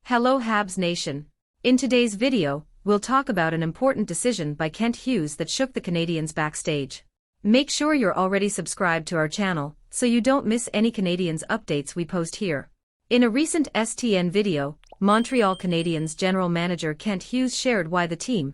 Hello Habs Nation. In today's video, we'll talk about an important decision by Kent Hughes that shook the Canadiens backstage. Make sure you're already subscribed to our channel, so you don't miss any Canadiens updates we post here. In a recent STN video, Montreal Canadiens general manager Kent Hughes shared why the team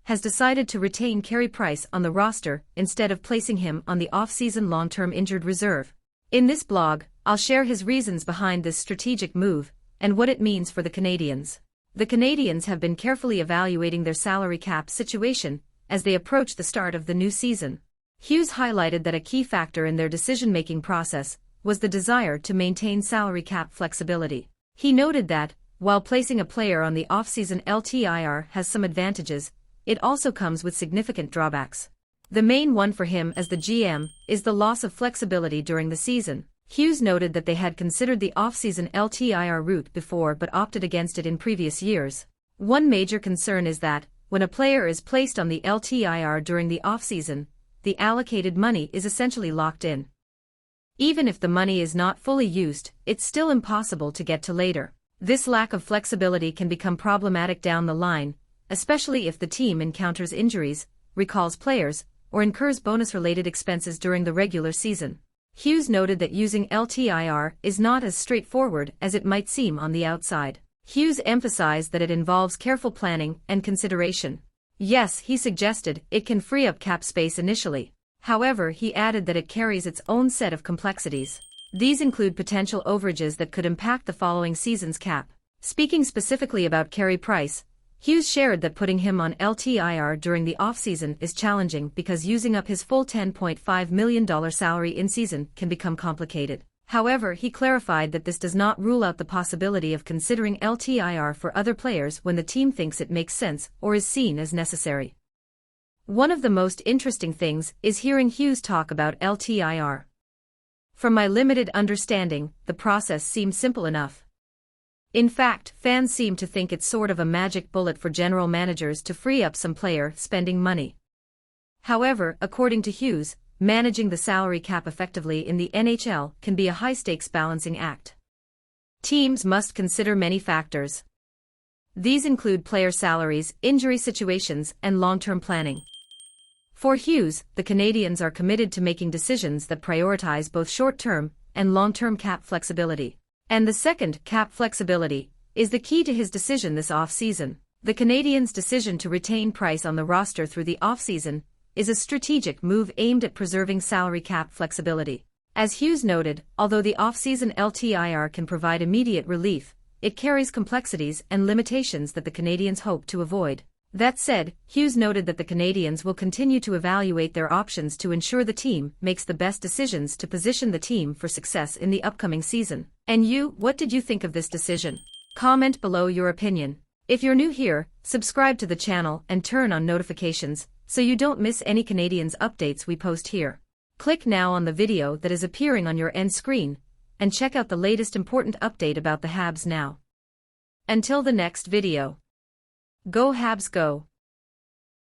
has decided to retain Carey Price on the roster instead of placing him on the off-season long-term injured reserve. In this blog, I'll share his reasons behind this strategic move and what it means for the Canadiens. The Canadiens have been carefully evaluating their salary cap situation as they approach the start of the new season. Hughes highlighted that a key factor in their decision-making process was the desire to maintain salary cap flexibility. He noted that, while placing a player on the off-season LTIR has some advantages, it also comes with significant drawbacks. The main one for him as the GM is the loss of flexibility during the season. Hughes noted that they had considered the off-season LTIR route before but opted against it in previous years. One major concern is that, when a player is placed on the LTIR during the off-season, the allocated money is essentially locked in. Even if the money is not fully used, it's still impossible to get to later. This lack of flexibility can become problematic down the line, especially if the team encounters injuries, recalls players, or incurs bonus-related expenses during the regular season. Hughes noted that using LTIR is not as straightforward as it might seem on the outside. Hughes emphasized that it involves careful planning and consideration. Yes, he suggested, it can free up cap space initially. However, he added that it carries its own set of complexities. These include potential overages that could impact the following season's cap. Speaking specifically about Carey Price, Hughes shared that putting him on LTIR during the offseason is challenging because using up his full $10.5 million salary in season can become complicated. However, he clarified that this does not rule out the possibility of considering LTIR for other players when the team thinks it makes sense or is seen as necessary. One of the most interesting things is hearing Hughes talk about LTIR. From my limited understanding, the process seems simple enough. In fact, fans seem to think it's sort of a magic bullet for general managers to free up some player spending money. However, according to Hughes, managing the salary cap effectively in the NHL can be a high-stakes balancing act. Teams must consider many factors. These include player salaries, injury situations, and long-term planning. For Hughes, the Canadiens are committed to making decisions that prioritize both short-term and long-term cap flexibility. And the second, cap flexibility, is the key to his decision this off-season. The Canadiens' decision to retain Price on the roster through the off-season is a strategic move aimed at preserving salary cap flexibility. As Hughes noted, although the off-season LTIR can provide immediate relief, it carries complexities and limitations that the Canadiens hope to avoid. That said, Hughes noted that the Canadiens will continue to evaluate their options to ensure the team makes the best decisions to position the team for success in the upcoming season. And you, what did you think of this decision? Comment below your opinion. If you're new here, subscribe to the channel and turn on notifications so you don't miss any Canadiens updates we post here. Click now on the video that is appearing on your end screen and check out the latest important update about the Habs now. Until the next video. Go Habs go!